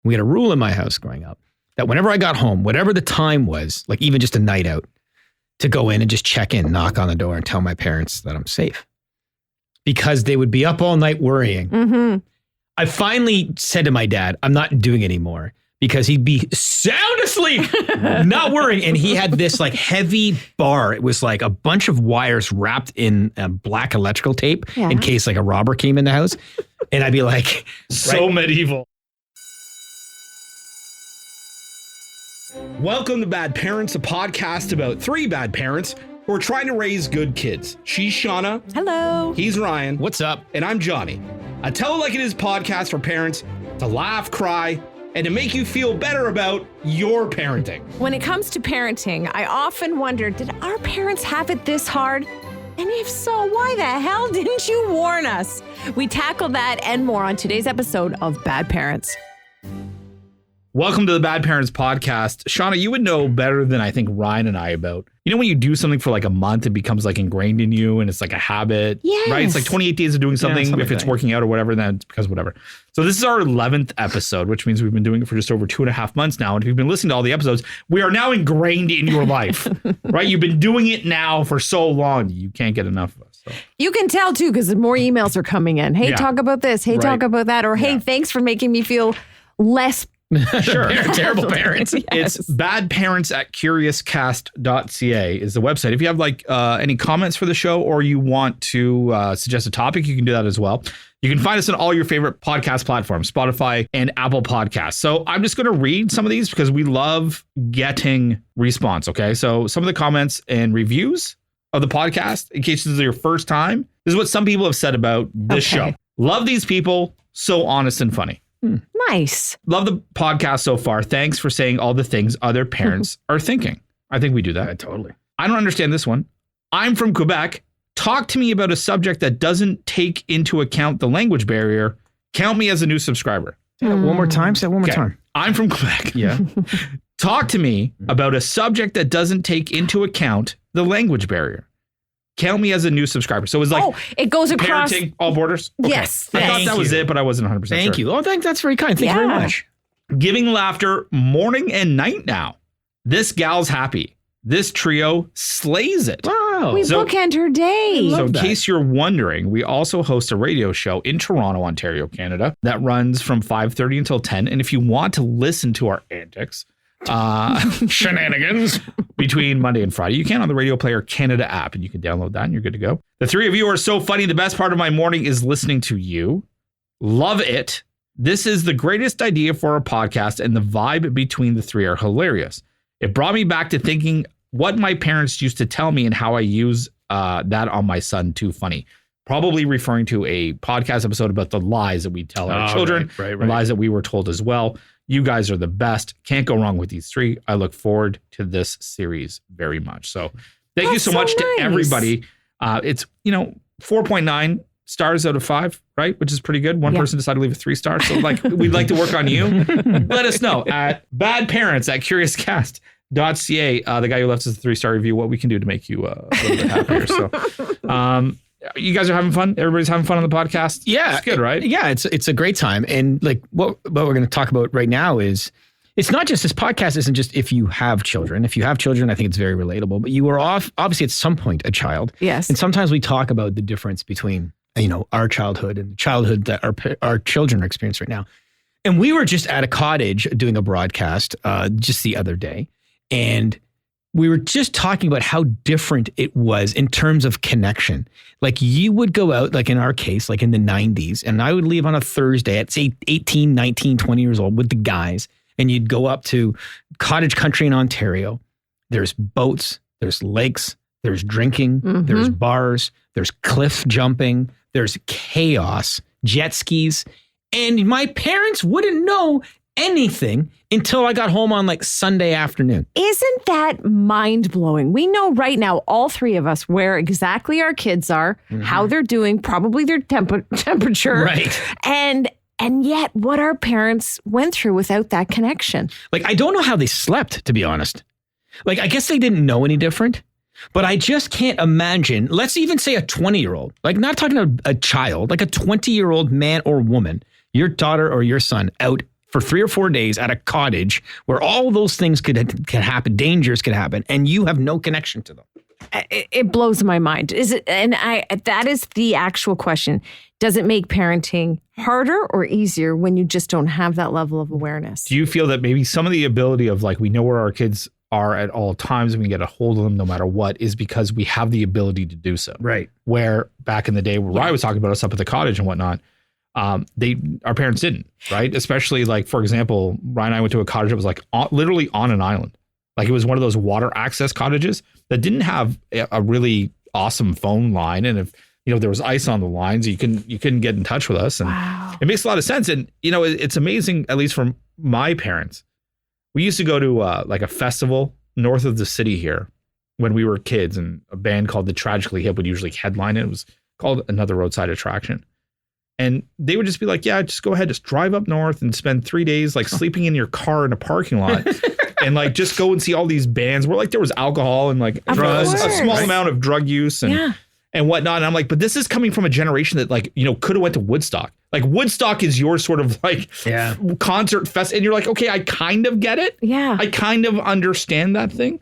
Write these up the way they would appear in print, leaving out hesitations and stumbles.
We had a rule in my house growing up that whenever I got home, whatever the time was, like even just a night out, to go in and just check in, knock on the door and tell my parents that I'm safe. Because they would be up all night worrying. Mm-hmm. I finally said to my dad, I'm not doing it anymore because he'd be sound asleep, not worrying. And he had this like heavy bar. It was like a bunch of wires wrapped in black electrical tape in case like a robber came in the house. And I'd be like, so medieval. Welcome to Bad Parents, a podcast about three bad parents who are trying to raise good kids. She's Shauna. Hello. He's Ryan. What's up? And I'm Johnny. A Tell It Like It Is podcast for parents to laugh, cry, and to make you feel better about your parenting. When it comes to parenting, I often wonder, did our parents have it this hard? And if so, why the hell didn't you warn us? We tackle that and more on today's episode of Bad Parents. Welcome to the Bad Parents podcast. Shauna, you would know better than I think Ryan and I about. You know when you do something for like a month, it becomes like ingrained in you and it's like a habit, right? It's like 28 days of doing something. If it's working out or whatever, then it's because whatever. So this is our 11th episode, which means we've been doing it for just over 2.5 months now. And if you've been listening to all the episodes, we are now ingrained in your life, right? You've been doing it now for so long. You can't get enough of us. So. You can tell too, because more emails are coming in. Hey, talk about this. Hey, talk about that. Or hey, thanks for making me feel less Sure. Terrible parents. Yes. It's badparents@curiouscast.ca is the website. If you have like any comments for the show or you want to suggest a topic, you can do that as well. You can find us on all your favorite podcast platforms, Spotify and Apple Podcasts. So I'm just going to read some of these because we love getting response. Okay. So some of the comments and reviews of the podcast, in case this is your first time, this is what some people have said about this show. Love these people. So honest and funny. Nice. Love the podcast so far. Thanks for saying all the things other parents are thinking. I think we do that. Yeah, totally. I don't understand this one. I'm from Quebec. Talk to me about a subject that doesn't take into account the language barrier. Count me as a new subscriber. Say that one more time. Say it one more time. I'm from Quebec. Yeah. Talk to me about a subject that doesn't take into account the language barrier. Count me as a new subscriber. So it's like it goes across parenting all borders. Okay. Yes. I thought that was it, but I wasn't 100% sure. Thank you. Oh, that's very kind. Thank you very much. Giving laughter morning and night now. This gal's happy. This trio slays it. Wow. We bookend her day. So in case you're wondering, we also host a radio show in Toronto, Ontario, Canada that runs from 5:30 until 10. And if you want to listen to our antics, shenanigans between Monday and Friday, you can on the Radio Player Canada app, and you can download that and you're good to go. The three of you are so funny. The best part of my morning is listening to you. Love it. This is the greatest idea for a podcast, and the vibe between the three are hilarious. It brought me back to thinking what my parents used to tell me and how I use that on my son. Too funny. Probably referring to a podcast episode about the lies that we tell our children, right. lies that we were told as well. You guys are the best. Can't go wrong with these three. I look forward to this series very much. So thank you so much to everybody. It's, 4.9 stars out of 5, right? Which is pretty good. One person decided to leave a 3 stars. So we'd like to work on you. Let us know at badparents@curiouscast.ca. The guy who left us a 3-star review, what we can do to make you a little bit happier. So, you guys are having fun? Everybody's having fun on the podcast? Yeah. It's good, right? Yeah, it's a great time. And like what we're going to talk about right now is, it's not just, this podcast isn't just if you have children. If you have children, I think it's very relatable. But you are obviously at some point a child. Yes. And sometimes we talk about the difference between, our childhood and the childhood that our children are experiencing right now. And we were just at a cottage doing a broadcast just the other day. And we were just talking about how different it was in terms of connection. Like you would go out, like in our case, like in the 90s, and I would leave on a Thursday at say 18, 19, 20 years old with the guys, and you'd go up to cottage country in Ontario. There's boats, there's lakes, there's drinking, there's bars, there's cliff jumping, there's chaos, jet skis, and my parents wouldn't know anything until I got home on like Sunday afternoon. Isn't that mind-blowing? We know right now, all three of us, where exactly our kids are, how they're doing, probably their temperature. Right. And yet what our parents went through without that connection. Like, I don't know how they slept, to be honest. Like, I guess they didn't know any different, but I just can't imagine, let's even say a 20-year-old, like not talking about a child, like a 20-year-old man or woman, your daughter or your son out for 3 or 4 days at a cottage where all those things could happen, dangers could happen, and you have no connection to them. It blows my mind. Is it? And that is the actual question. Does it make parenting harder or easier when you just don't have that level of awareness? Do you feel that maybe some of the ability of like, we know where our kids are at all times and we get a hold of them no matter what, is because we have the ability to do so. Right. Where back in the day where I was talking about us up at the cottage and whatnot, our parents didn't, right? Especially like, for example, Ryan and I went to a cottage that was like literally on an island. Like it was one of those water access cottages that didn't have a really awesome phone line. And if, there was ice on the lines, you couldn't get in touch with us. And It makes a lot of sense. And, it's amazing, at least from my parents. We used to go to like a festival north of the city here when we were kids, and a band called the Tragically Hip would usually headline it. It was called Another Roadside Attraction. And they would just be like, yeah, just go ahead, just drive up north and spend 3 days like sleeping in your car in a parking lot and like just go and see all these bands where like there was alcohol and like drugs, a small amount of drug use and whatnot. And I'm like, but this is coming from a generation that like, could have went to Woodstock. Like Woodstock is your sort of like concert fest. And you're like, okay, I kind of get it. Yeah. I kind of understand that thing.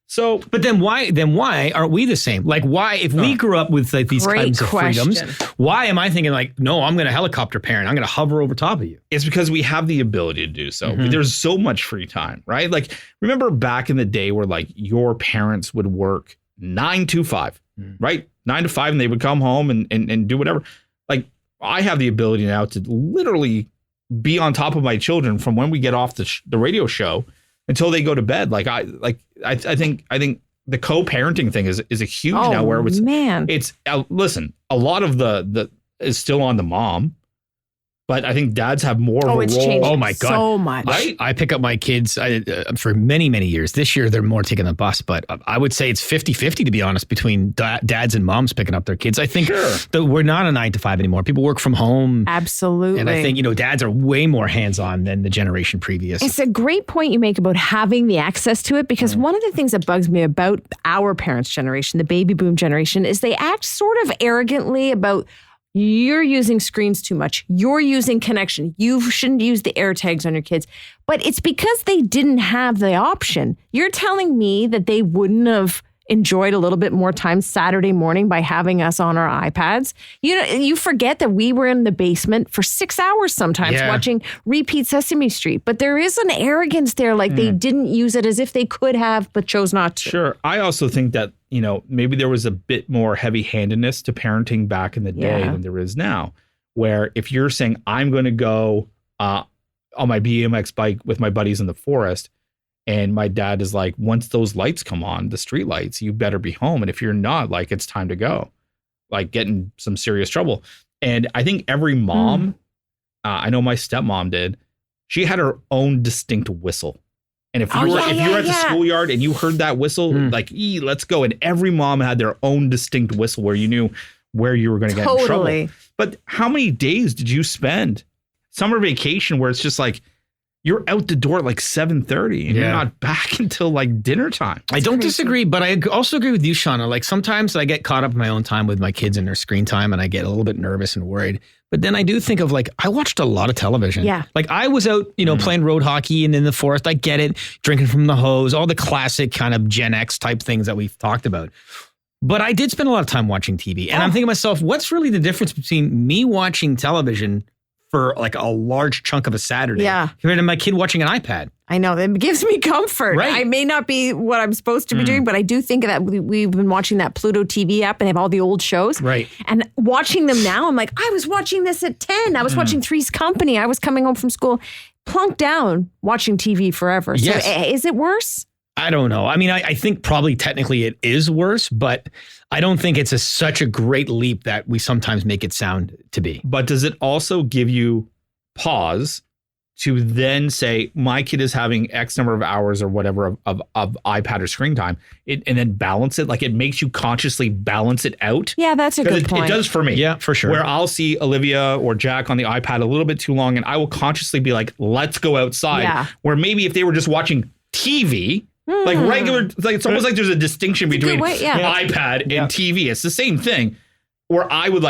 So, but then why aren't we the same? Like, why, if we grew up with like these kinds of freedoms, why am I thinking like, no, I'm going to helicopter parent. I'm going to hover over top of you. It's because we have the ability to do so. Mm-hmm. There's so much free time, right? Like, remember back in the day where like your parents would work 9 to 5, right? 9 to 5, and they would come home and do whatever. Like, I have the ability now to literally be on top of my children from when we get off the radio show until they go to bed. I think the co-parenting thing is a huge now where it's listen, a lot of the is still on the mom, but I think dads have more of a role. Changed oh my God. So much. Right? I pick up my kids for many, many years. This year, they're more taking the bus, but I would say it's 50-50, to be honest, between dads and moms picking up their kids. I think that we're not a 9 to 5 anymore. People work from home. Absolutely. And I think, dads are way more hands-on than the generation previous. It's a great point you make about having the access to it, because one of the things that bugs me about our parents' generation, the baby boom generation, is they act sort of arrogantly about, you're using screens too much. You're using connection. You shouldn't use the air tags on your kids. But it's because they didn't have the option. You're telling me that they wouldn't have enjoyed a little bit more time Saturday morning by having us on our iPads. You forget that we were in the basement for 6 hours sometimes watching repeat Sesame Street. But there is an arrogance there, like they didn't use it as if they could have, but chose not to. Sure. I also think that, maybe there was a bit more heavy-handedness to parenting back in the day than there is now, where if you're saying, I'm going to go on my BMX bike with my buddies in the forest, and my dad is like, once those lights come on, the street lights, you better be home. And if you're not, like, it's time to go, like get in some serious trouble. And I think every mom, I know my stepmom did, she had her own distinct whistle. And if you were at the schoolyard and you heard that whistle, like, let's go. And every mom had their own distinct whistle where you knew where you were going to get in trouble. But how many days did you spend summer vacation where it's just like, you're out the door at like 7:30 and you're not back until like dinner time? I don't disagree, but I also agree with you, Shauna. Like sometimes I get caught up in my own time with my kids and their screen time, and I get a little bit nervous and worried. But then I do think of like, I watched a lot of television. Yeah. Like I was out, playing road hockey and in the forest. I get it. Drinking from the hose, all the classic kind of Gen X type things that we've talked about. But I did spend a lot of time watching TV. And I'm thinking to myself, what's really the difference between me watching television for like a large chunk of a Saturday compared to my kid watching an iPad? I know. It gives me comfort. Right. I may not be what I'm supposed to be doing, but I do think that we've been watching that Pluto TV app, and they have all the old shows. Right. And watching them now, I'm like, I was watching this at 10. I was watching Three's Company. I was coming home from school, plunked down, watching TV forever. So is it worse? I don't know. I mean, I think probably technically it is worse, but I don't think it's such a great leap that we sometimes make it sound to be. But does it also give you pause to then say, my kid is having X number of hours or whatever of iPad or screen time, and then balance it? Like it makes you consciously balance it out? Yeah, that's a good point. It does for me. Yeah, for sure. Where I'll see Olivia or Jack on the iPad a little bit too long, and I will consciously be like, let's go outside. Yeah. Where maybe if they were just watching TV, like regular, like it's almost like there's a distinction between iPad and TV. It's the same thing. or I would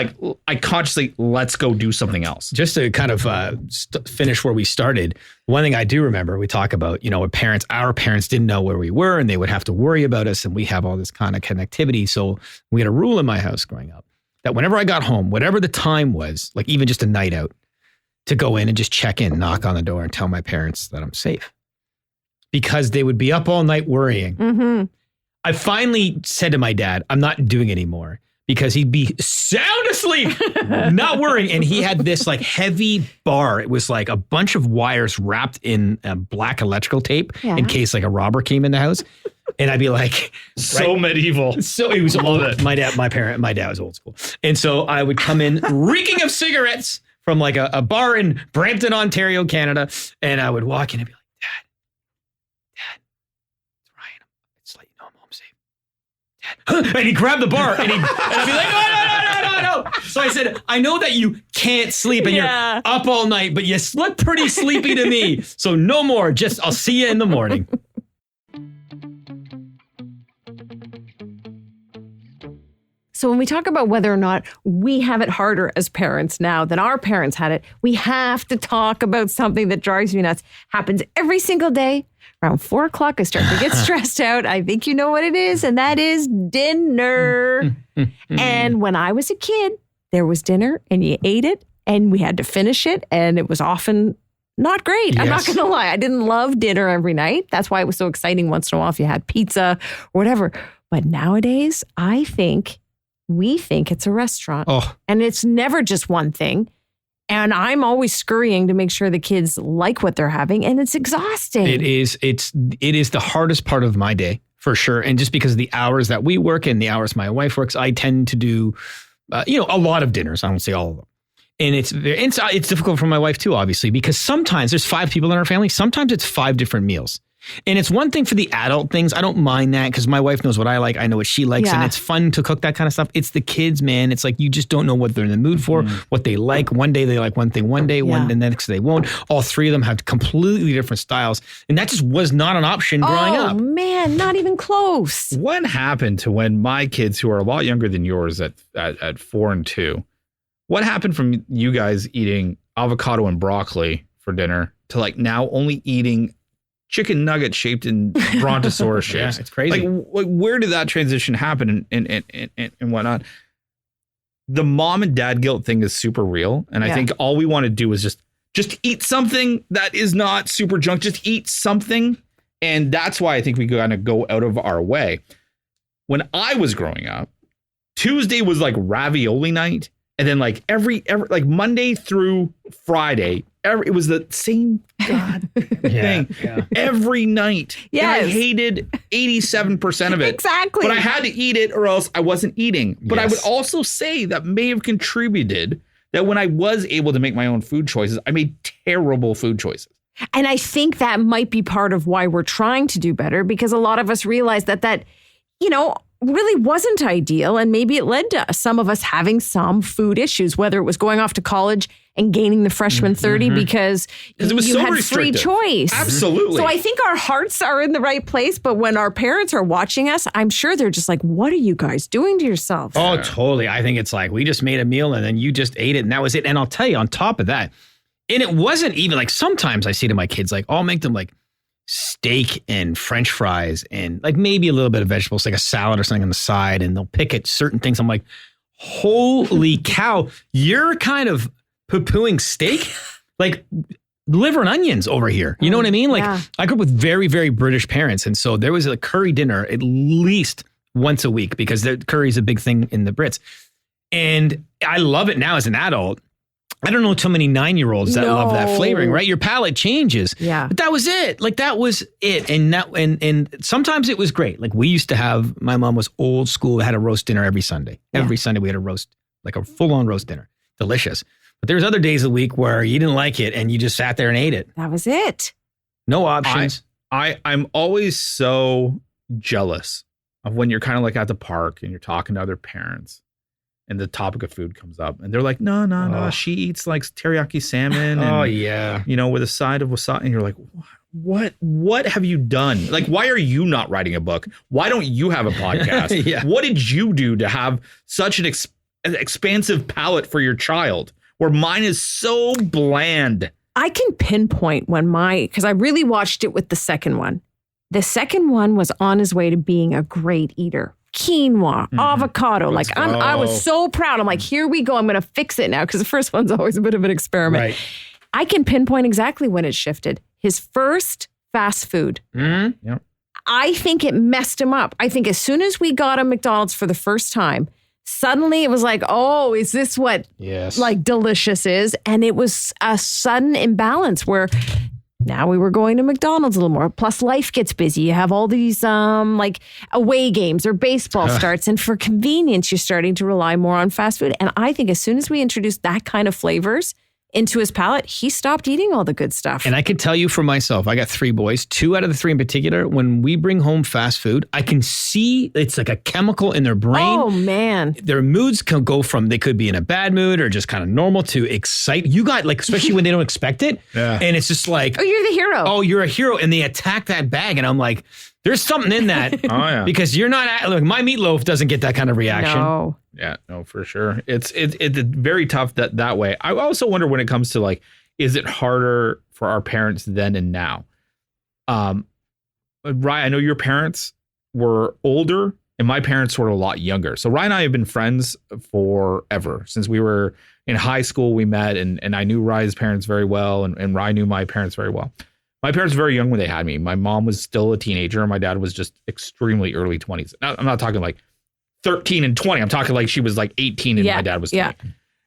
I consciously, let's go do something else. Just to kind of finish where we started, one thing I do remember, we talk about, our parents didn't know where we were and they would have to worry about us, and we have all this kind of connectivity. So we had a rule in my house growing up that whenever I got home, whatever the time was, like even just a night out, to go in and just check in, knock on the door and tell my parents that I'm safe. Because they would be up all night worrying. Mm-hmm. I finally said to my dad, I'm not doing it anymore, because he'd be sound asleep, not worrying. And he had this heavy bar. It was like a bunch of wires wrapped in black electrical tape in case a robber came in the house. And I'd be like, so medieval. So it was old. My dad was old school. And so I would come in reeking of cigarettes from a bar in Brampton, Ontario, Canada. And I would walk in and be like, Dad, it's Ryan. It's like, no, I'm home safe. Dad. And he'd grab the bar and I'd be like, no. So I said, I know that you can't sleep and you're up all night, but you look pretty sleepy to me. So no more. I'll see you in the morning. So when we talk about whether or not we have it harder as parents now than our parents had it, we have to talk about something that drives me nuts. Happens every single day. Around 4 o'clock, I start to get stressed out. I think you know what it is, and that is dinner. And when I was a kid, there was dinner, and you ate it, and we had to finish it, and it was often not great. Yes. I'm not going to lie. I didn't love dinner every night. That's why it was so exciting once in a while if you had pizza or whatever. But nowadays, we think it's a restaurant. Oh. And it's never just one thing. And I'm always scurrying to make sure the kids like what they're having. And it's exhausting. It is the hardest part of my day, for sure. And just because of the hours that we work and the hours my wife works, I tend to do, a lot of dinners. I won't say all of them. And it's difficult for my wife too, obviously, because sometimes there's 5 people in our family. Sometimes it's 5 different meals. And it's one thing for the adult things. I don't mind that because my wife knows what I like. I know what she likes. And it's fun to cook that kind of stuff. It's the kids, man. It's like you just don't know what they're in the mood for, what they like. One day they like one thing one day, and the next they won't. All 3 of them have completely different styles. And that just was not an option growing up. Oh, man, not even close. What happened to when my kids, who are a lot younger than yours at 4 and 2, what happened from you guys eating avocado and broccoli for dinner to now only eating chicken nugget shaped in brontosaurus shapes? Yeah, it's crazy. Where did that transition happen and whatnot? The mom and dad guilt thing is super real. And I think all we want to do is just eat something that is not super junk. Just eat something. And that's why I think we kind of go out of our way. When I was growing up, Tuesday was ravioli night. And then every Monday through Friday, it was the same thing every night. Yes. And I hated 87% of it. Exactly. But I had to eat it or else I wasn't eating. But I would also say that may have contributed that when I was able to make my own food choices, I made terrible food choices. And I think that might be part of why we're trying to do better, because a lot of us realize that really wasn't ideal. And maybe it led to some of us having some food issues, whether it was going off to college and gaining the freshman 30 because it was you so had restrictive. free choice. Absolutely. So I think our hearts are in the right place. But when our parents are watching us, I'm sure they're just like, what are you guys doing to yourselves? Oh, totally. I think it's we just made a meal and then you just ate it and that was it. And I'll tell you, on top of that, and it wasn't even sometimes I say to my kids, I'll make them steak and French fries and maybe a little bit of vegetables, a salad or something on the side, and they'll pick at certain things. I'm like, holy cow, you're kind of poo-pooing steak? Liver and onions over here. You know what I mean? I grew up with very, very British parents. And so there was a curry dinner at least once a week because curry is a big thing in the Brits. And I love it now as an adult. I don't know too many 9-year-olds that love that flavoring, right? Your palate changes. Yeah. But that was it. That was it. And sometimes it was great. We used to have, my mom was old school, had a roast dinner every Sunday. Every Sunday we had a roast, a full-on roast dinner. Delicious. But there's other days of the week where you didn't like it and you just sat there and ate it. That was it. No options. I'm always so jealous of when you're kind of at the park and you're talking to other parents. And the topic of food comes up and they're like, no, she eats teriyaki salmon. And, with a side of wasabi. And you're like, what have you done? Why are you not writing a book? Why don't you have a podcast? What did you do to have such an expansive palate for your child, where mine is so bland. I can pinpoint when because I really watched it with the second one. The second one was on his way to being a great eater. Quinoa, avocado. I was so proud. I'm like, here we go. I'm going to fix it now, because the first one's always a bit of an experiment. Right. I can pinpoint exactly when it shifted. His first fast food. Mm-hmm. Yep. I think it messed him up. I think as soon as we got him McDonald's for the first time, suddenly it was like, oh, is this what delicious is? And it was a sudden imbalance where now we were going to McDonald's a little more. Plus, life gets busy. You have all these away games or baseball starts. And for convenience, you're starting to rely more on fast food. And I think as soon as we introduced that kind of flavors into his palate, he stopped eating all the good stuff. And I can tell you for myself, I got 3 boys, 2 out of the 3 in particular, when we bring home fast food, I can see it's like a chemical in their brain. Oh, man. Their moods can go from, they could be in a bad mood or just kind of normal to excited. You got especially when they don't expect it. Yeah. And it's just like, oh, you're the hero. Oh, you're a hero. And they attack that bag. And I'm like, there's something in that. Oh, yeah. Because you're not, my meatloaf doesn't get that kind of reaction. No. Yeah, no, for sure. It's very tough that way. I also wonder when it comes to is it harder for our parents then and now? Ryan, I know your parents were older and my parents were a lot younger. So Ryan and I have been friends forever. Since we were in high school, we met, and I knew Ryan's parents very well, and Ryan knew my parents very well. My parents were very young when they had me. My mom was still a teenager, and my dad was just extremely early 20s. Now, I'm not talking 13 and 20. I'm talking she was 18 and my dad was 20. Yeah.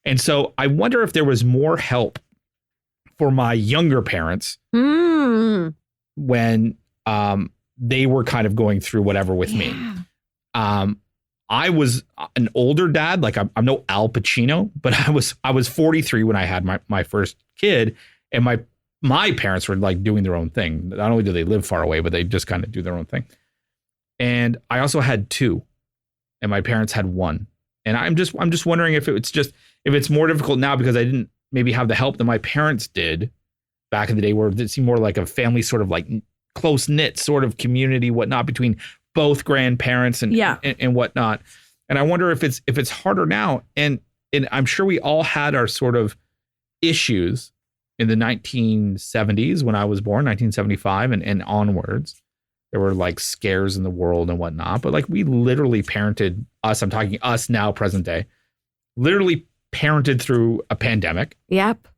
And so I wonder if there was more help for my younger parents when they were kind of going through whatever with me. I was an older dad. I'm no Al Pacino, but I was 43 when I had my first kid, and my parents were doing their own thing. Not only do they live far away, but they just kind of do their own thing. And I also had 2, and my parents had 1. And I'm just wondering if it's more difficult now because I didn't maybe have the help that my parents did back in the day, where it seemed more like a family sort of close knit sort of community, whatnot, between both grandparents and whatnot. And I wonder if it's harder now. And I'm sure we all had our sort of issues in the 1970s when I was born, 1975 and onwards. There were scares in the world and whatnot, but we literally parented us. I'm talking us now, present day, literally parented through a pandemic. Yep.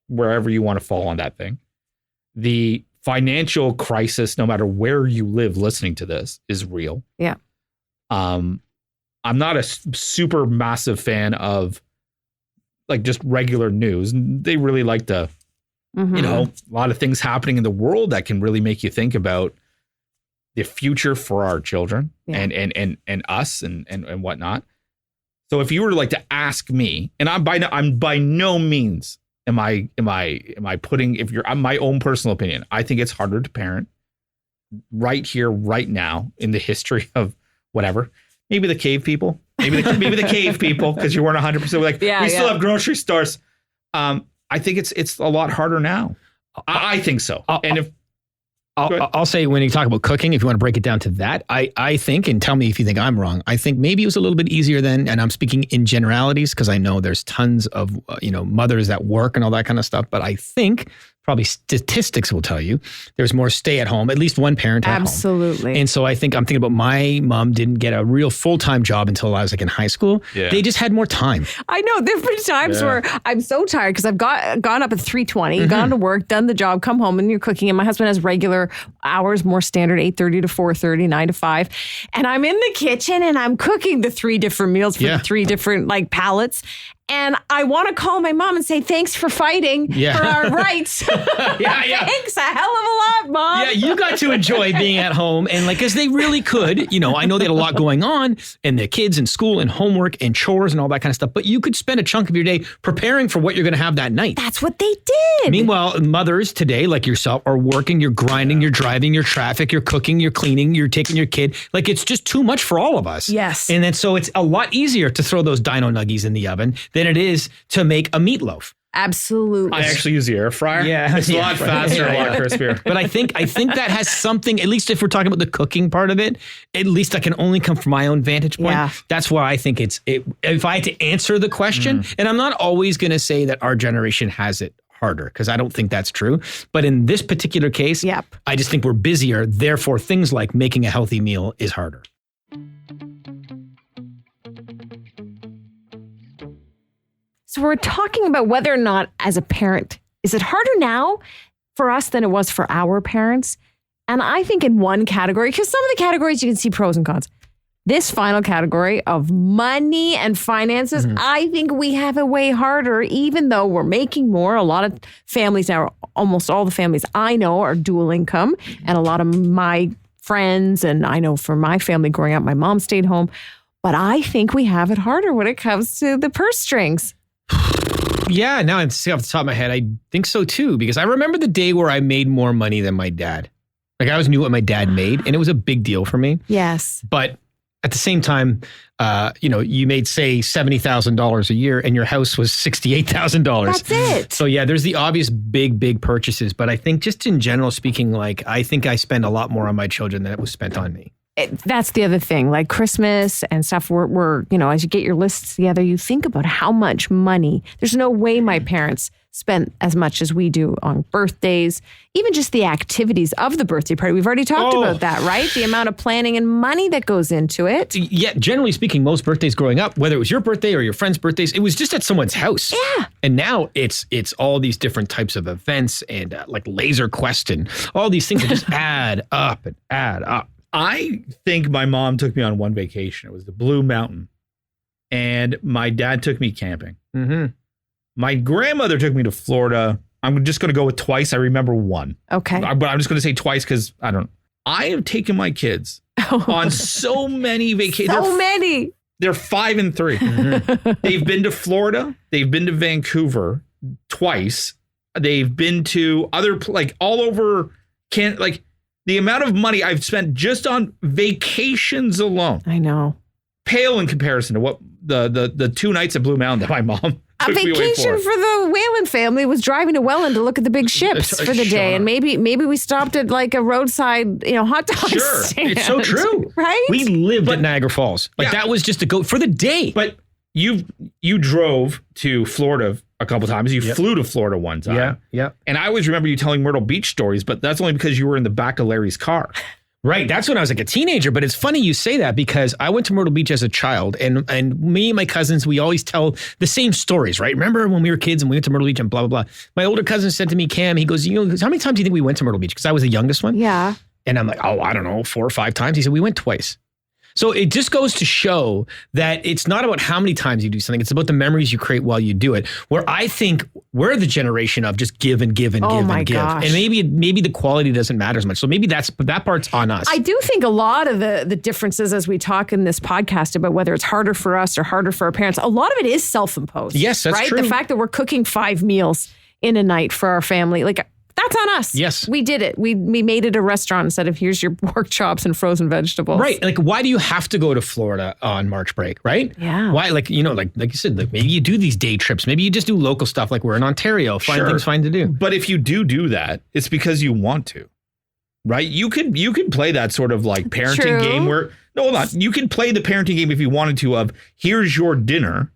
Wherever you want to fall on that thing. The financial crisis, no matter where you live listening to this, is real. Yeah. I'm not a super massive fan of just regular news. They really like to, a lot of things happening in the world that can really make you think about the future for our children and us and whatnot. So if you were to ask me, and I'm by no means am I putting, if you're my own personal opinion, I think it's harder to parent right here, right now in the history of whatever. Maybe the cave people, maybe the cave people, because you weren't 100% we still have grocery stores. I think it's a lot harder now. I think so. I'll say, when you talk about cooking, if you want to break it down to that, I think, and tell me if you think I'm wrong, I think maybe it was a little bit easier then, and I'm speaking in generalities because I know there's tons of mothers that work and all that kind of stuff, but I think probably statistics will tell you there's more stay at home, at least one parent at home. Absolutely. And so I'm thinking about my mom didn't get a real full-time job until I was in high school. Yeah. They just had more time. I know there've been times where I'm so tired because I've gone up at 3:20, gone to work, done the job, come home, and you're cooking. And my husband has regular hours, more standard, 8:30 to 4:30, 9 to 5. And I'm in the kitchen and I'm cooking the 3 different meals for the 3 different pallets. And I want to call my mom and say, thanks for fighting for our rights. Thanks a hell of a lot, Mom. Yeah, you got to enjoy being at home. And because they really could, I know they had a lot going on and the kids in school and homework and chores and all that kind of stuff. But you could spend a chunk of your day preparing for what you're going to have that night. That's what they did. Meanwhile, mothers today, like yourself, are working, you're grinding, you're driving, you're traffic, you're cooking, you're cleaning, you're taking your kid. It's just too much for all of us. Yes. And then so it's a lot easier to throw those dino nuggies in the oven than it is to make a meatloaf. Absolutely. I actually use the air fryer. Yeah. It's a lot faster, a lot crispier. But I think that has something, at least if we're talking about the cooking part of it, at least that can only come from my own vantage point. Yeah. That's why I think if I had to answer the question, and I'm not always going to say that our generation has it harder, because I don't think that's true. But in this particular case, Yep. I just think we're busier. Therefore, things like making a healthy meal is harder. So we're talking about whether or not, as a parent, is it harder now for us than it was for our parents? And I think in one category, because some of the categories you can see pros and cons. This final category of money and finances, I think we have it way harder, even though we're making more. A lot of families now, almost all the families I know are dual income. And a lot of my friends, and I know for my family growing up, my mom stayed home. But I think we have it harder when it comes to the purse strings. Yeah, now I'm seeing off the top of my head, I think so too, because I remember the day where I made more money than my dad. Like I always knew what my dad made, and it was a big deal for me. Yes. But at the same time, you made, say, $70,000 a year, and your house was $68,000. That's it. So yeah, there's the obvious big purchases. But I think just in general speaking, like I think I spend a lot more on my children than it was spent on me. That's the other thing, like Christmas and stuff. We're as you get your lists together, you think about how much money. There's no way my parents spent as much as we do on birthdays, even just the activities of the birthday party. We've already talked about that, right? The amount of planning and money that goes into it. Yeah, generally speaking, most birthdays growing up, whether it was your birthday or your friend's birthdays, it was just at someone's house. Yeah. And now it's all these different types of events and like Laser Quest and all these things that just add up and add up. I think my mom took me on one vacation. It was the Blue Mountain. And my dad took me camping. Mm-hmm. My grandmother took me to Florida. I'm just going to go with twice. I remember one. Okay. But I'm just going to say twice because I have taken my kids on so many vacations. So many. They're 5 and 3. Mm-hmm. They've been to Florida. They've been to Vancouver twice. They've been to other, all over the amount of money I've spent just on vacations alone. I know. Pale in comparison to what the 2 nights at Blue Mountain that my mom took me away vacation for the Whalen family was driving to Welland to look at the big ships for the day. And maybe we stopped at like a roadside, hot dog stand. It's so true. Right? We lived at Niagara Falls. That was just to go for the day. But you drove to Florida a couple times. You flew to Florida one time. Yeah. And I always remember you telling Myrtle Beach stories, but that's only because you were in the back of Larry's car. Right. That's when I was like a teenager. But it's funny you say that because I went to Myrtle Beach as a child, and me and my cousins, we always tell the same stories, right? Remember when we were kids and we went to Myrtle Beach and blah, blah, blah. My older cousin said to me, Cam, he goes, how many times do you think we went to Myrtle Beach? Because I was the youngest one. Yeah. And I'm like, I don't know, 4 or 5 times. He said, we went twice. So it just goes to show that it's not about how many times you do something. It's about the memories you create while you do it. Where I think we're the generation of just give and give and give and give. Gosh. And maybe the quality doesn't matter as much. So maybe that part's on us. I do think a lot of the differences as we talk in this podcast about whether it's harder for us or harder for our parents, a lot of it is self-imposed. Yes, that's right? true. The fact that we're cooking 5 meals in a night for our family, that's on us. Yes. We did it. We made it a restaurant instead of here's your pork chops and frozen vegetables. Right. Like, why do you have to go to Florida on March break, right? Yeah. Why, like you said, maybe you do these day trips. Maybe you just do local stuff like we're in Ontario. Find things fine to do. But if you do that, it's because you want to, right? You can play that sort of like parenting game where, no, hold on. You can play the parenting game if you wanted to of here's your dinner,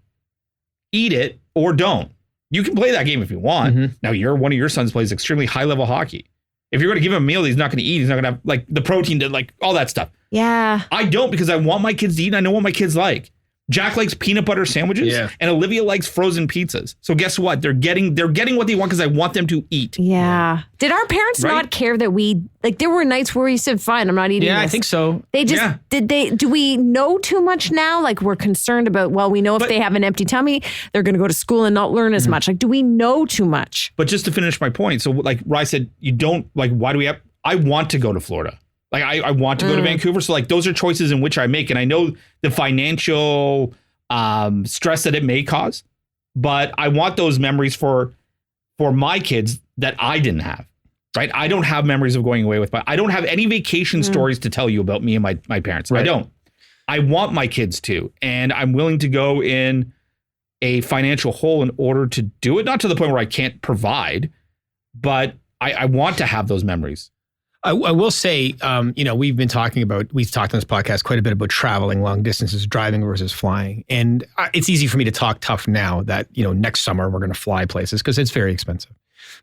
eat it or don't. You can play that game if you want. Mm-hmm. Now, one of your sons plays extremely high-level hockey. If you're going to give him a meal, he's not going to eat. He's not going to have the protein to all that stuff. Yeah. I don't because I want my kids to eat and I know what my kids like. Jack likes peanut butter sandwiches and Olivia likes frozen pizzas. So guess what? They're getting what they want because I want them to eat. Yeah. Did our parents not care that we there were nights where you said, fine, I'm not eating this. Yeah, I think so. They just do we know too much now? Like we're concerned about, we know if they have an empty tummy, they're going to go to school and not learn as much. Like, do we know too much? But just to finish my point. So like Rye said, you don't why do we have, I want to go to Florida. I want to go to Vancouver. So those are choices in which I make. And I know the financial stress that it may cause, but I want those memories for my kids that I didn't have, right? I don't have memories of going away I don't have any vacation stories to tell you about me and my parents. Right. I don't. I want my kids to, and I'm willing to go in a financial hole in order to do it. Not to the point where I can't provide, but I want to have those memories. I will say, we've talked on this podcast quite a bit about traveling long distances, driving versus flying. And it's easy for me to talk tough now that, next summer we're going to fly places because it's very expensive.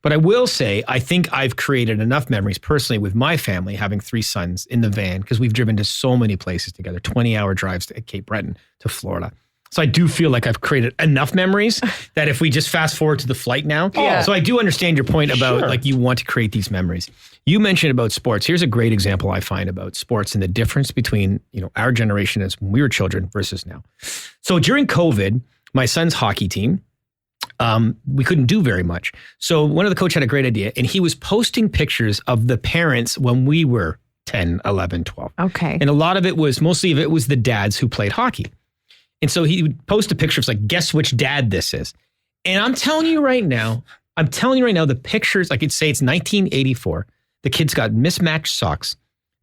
But I will say, I think I've created enough memories personally with my family, having 3 sons in the van, because we've driven to so many places together, 20-hour drives to Cape Breton to Florida. So I do feel like I've created enough memories that if we just fast forward to the flight now. Yeah. So I do understand your point about you want to create these memories. You mentioned about sports. Here's a great example I find about sports and the difference between, our generation as when we were children versus now. So during COVID, my son's hockey team, we couldn't do very much. So one of the coach had a great idea, and he was posting pictures of the parents when we were 10, 11, 12. Okay. And mostly of it was the dads who played hockey. And so he would post a picture of guess which dad this is. And I'm telling you right now, the pictures, like it'd say it's 1984. The kid's got mismatched socks.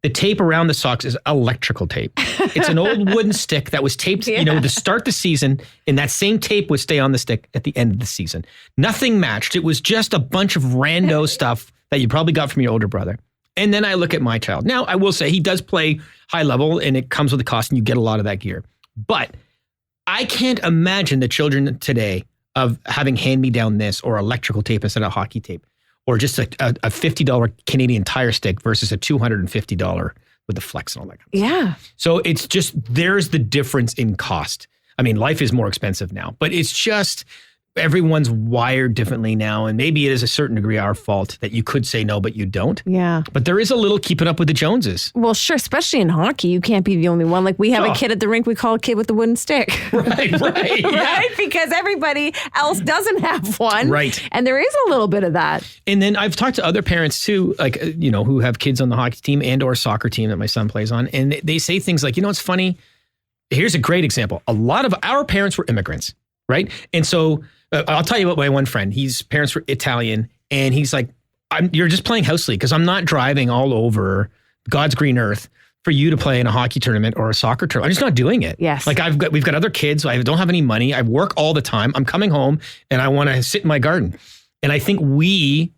The tape around the socks is electrical tape. It's an old wooden stick that was taped, to start the season. And that same tape would stay on the stick at the end of the season. Nothing matched. It was just a bunch of rando stuff that you probably got from your older brother. And then I look at my child. Now, I will say he does play high level and it comes with a cost and you get a lot of that gear. But I can't imagine the children today of having hand-me-down this or electrical tape instead of hockey tape, or just a $50 Canadian Tire stick versus a $250 with the flex and all that kind of stuff. So it's just, there's the difference in cost. I mean, life is more expensive now, but it's just everyone's wired differently now. And maybe it is a certain degree our fault that you could say no, but you don't. Yeah. But there is a little keeping up with the Joneses. Well, sure. Especially in hockey, you can't be the only one. Like we have a kid at the rink we call a kid with the wooden stick. Right. Right? Because everybody else doesn't have one. Right. And there is a little bit of that. And then I've talked to other parents too, who have kids on the hockey team and or soccer team that my son plays on. And they say things like, it's funny. Here's a great example. A lot of our parents were immigrants, right? And so I'll tell you about my one friend. His parents were Italian, and he's like, you're just playing house league because I'm not driving all over God's green earth for you to play in a hockey tournament or a soccer tournament. I'm just not doing it. Yes. Like we've got other kids. So I don't have any money. I work all the time. I'm coming home and I want to sit in my garden. And I think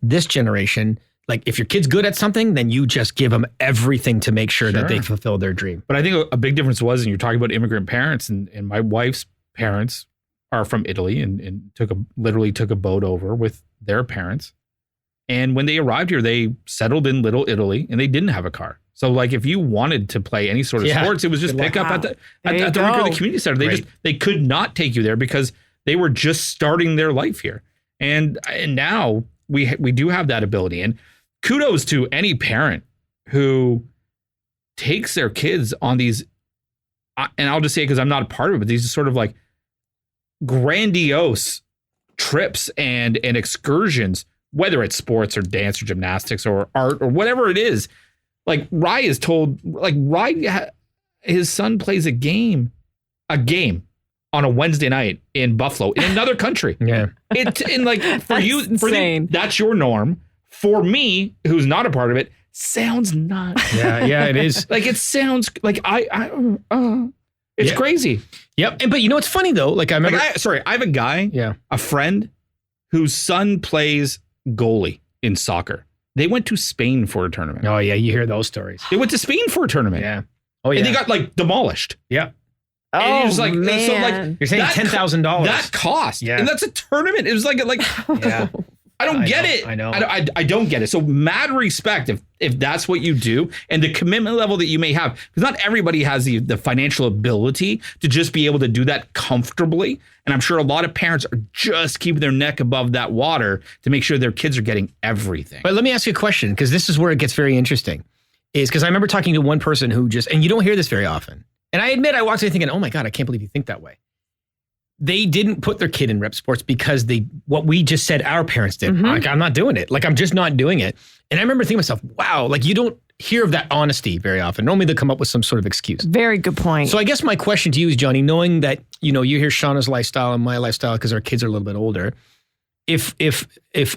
this generation, like if your kid's good at something, then you just give them everything to make sure that they fulfill their dream. But I think a big difference was, and you're talking about immigrant parents, and my wife's parents are from Italy and literally took a boat over with their parents. And when they arrived here, they settled in Little Italy and they didn't have a car. So like if you wanted to play any sort of sports, it was just pick up at the rink or the community center. They could not take you there because they were just starting their life here. And now we do have that ability. And kudos to any parent who takes their kids on these, and I'll just say it because I'm not a part of it, but these sort of like grandiose trips and excursions, whether it's sports or dance or gymnastics or art or whatever it is. Like Rye is told, his son plays a game on a Wednesday night in Buffalo in another country. Yeah. That's your norm. For me, who's not a part of it, sounds nuts. Yeah, it is. Like it sounds like it's crazy. Yep. But it's funny though. Like I remember. I have a guy, a friend, whose son plays goalie in soccer. They went to Spain for a tournament. Oh yeah, you hear those stories. They went to Spain for a tournament. Yeah. Oh yeah. And they got demolished. Yeah. Man. So you're saying $10,000. That cost. Yeah. And that's a tournament. It was yeah. I don't get it. I know. I don't get it. So mad respect if that's what you do and the commitment level that you may have, because not everybody has the financial ability to just be able to do that comfortably. And I'm sure a lot of parents are just keeping their neck above that water to make sure their kids are getting everything. But let me ask you a question, because this is where it gets very interesting. Is because I remember talking to one person who and you don't hear this very often. And I admit, I walked away thinking, oh my God, I can't believe you think that way. They didn't put their kid in rep sports because what we just said our parents did. Mm-hmm. Like, I'm not doing it. Like, I'm just not doing it. And I remember thinking to myself, wow, like you don't hear of that honesty very often. Normally they come up with some sort of excuse. Very good point. So I guess my question to you is, Johnny, knowing that, you hear Shauna's lifestyle and my lifestyle because our kids are a little bit older. If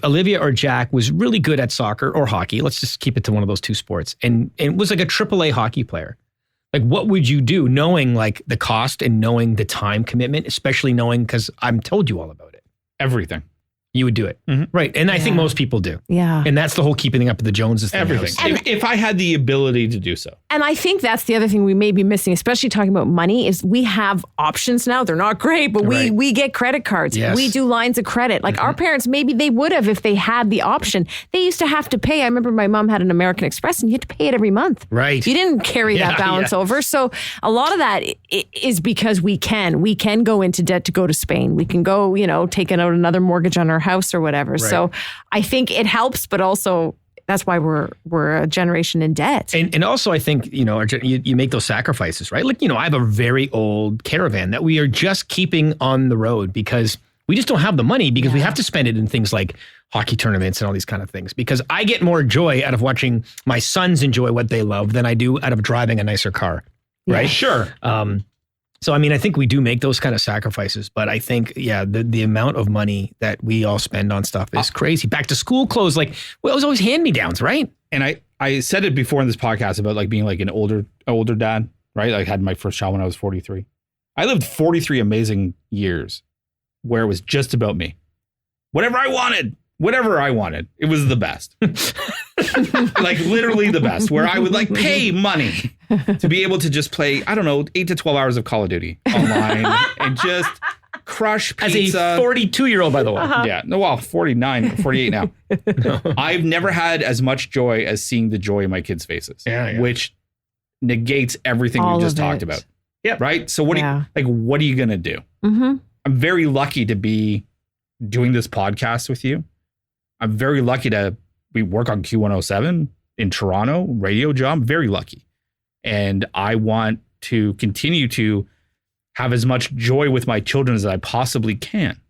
Olivia or Jack was really good at soccer or hockey, let's just keep it to one of those two sports, and was like a AAA hockey player, Like, what would you do knowing like the cost and knowing the time commitment, especially knowing, because I'm told you all about it. Everything. You would do it. Mm-hmm. Right. And I think most people do. Yeah. And that's the whole keeping up with the Joneses thing. Everything. If I had the ability to do so. And I think that's the other thing we may be missing, especially talking about money, is we have options now. They're not great, but we get credit cards. Yes. We do lines of credit. Like our parents, maybe they would have if they had the option. They used to have to pay. I remember my mom had an American Express and you had to pay it every month. Right. You didn't carry that balance over. So a lot of that is because we can. We can go into debt to go to Spain. We can go, taking out another mortgage on our house or whatever. Right. So I think it helps, but also that's why we're a generation in debt. And also I think, you make those sacrifices, right? Like, I have a very old Caravan that we are just keeping on the road because we just don't have the money because we have to spend it in things like hockey tournaments and all these kind of things. Because I get more joy out of watching my sons enjoy what they love than I do out of driving a nicer car, right? Yeah. Sure. So, I mean, I think we do make those kind of sacrifices, but I think, the amount of money that we all spend on stuff is crazy. Back to school clothes, like, well, it was always hand-me-downs, right? And I said it before in this podcast about like being like an older dad, right? I had my first child when I was 43. I lived 43 amazing years where it was just about me. Whatever I wanted, it was the best. Like literally the best, where I would like pay money to be able to just play, I don't know, 8 to 12 hours of Call of Duty online and just crush pizza. As a 42-year-old, by the way. Yeah. No, well, 49, 48 now. I've never had as much joy as seeing the joy in my kids' faces, which negates everything we just talked about. Yeah. Right. So what are you going to do? Mm-hmm. I'm very lucky to be doing this podcast with you. I'm very lucky we work on Q107 in Toronto, radio job. I'm very lucky. And I want to continue to have as much joy with my children as I possibly can.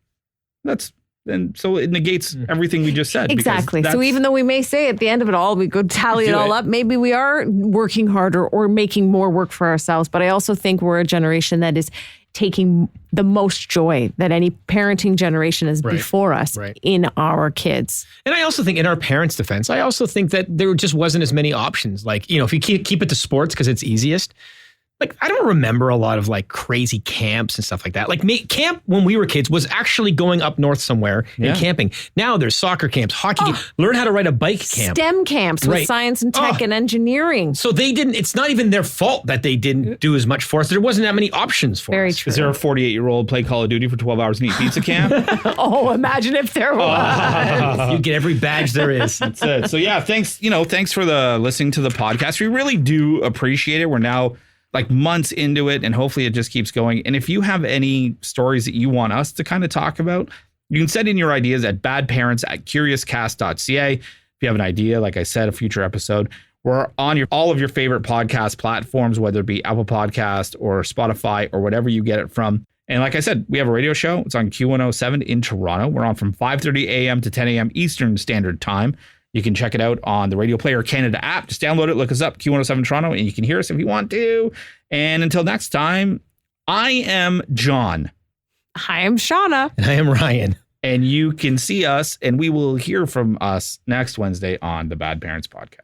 So it negates everything we just said. Exactly. So even though we may say at the end of it all, we go tally it all up, maybe we are working harder or making more work for ourselves. But I also think we're a generation that is taking the most joy that any parenting generation is before us in our kids. And I also think in our parents' defense, I also think that there just wasn't as many options. Like, if you keep it to sports because it's easiest, like, I don't remember a lot of like crazy camps and stuff like that. Like camp when we were kids was actually going up north somewhere and camping. Now there's soccer camps, hockey camps, learn how to ride a bike camp. STEM camps with science and tech and engineering. So it's not even their fault that they didn't do as much for us. There wasn't that many options for us. Very true. Is there a 48-year-old play Call of Duty for 12 hours and eat pizza camp? Imagine if there was. You get every badge there is. That's it. So thanks for listening to the podcast. We really do appreciate it. We're now like months into it, and hopefully it just keeps going. And if you have any stories that you want us to kind of talk about, you can send in your ideas at badparents@curiouscast.ca. If you have an idea, like I said, a future episode, we're on all of your favorite podcast platforms, whether it be Apple Podcast or Spotify or whatever you get it from. And like I said, we have a radio show. It's on Q107 in Toronto. We're on from 5:30 a.m. to 10 a.m. Eastern Standard Time. You can check it out on the Radio Player Canada app. Just download it, look us up, Q107 Toronto, and you can hear us if you want to. And until next time, I am John. I am Shauna. And I am Ryan. And you can see us, and we will hear from us next Wednesday on the Bad Parents Podcast.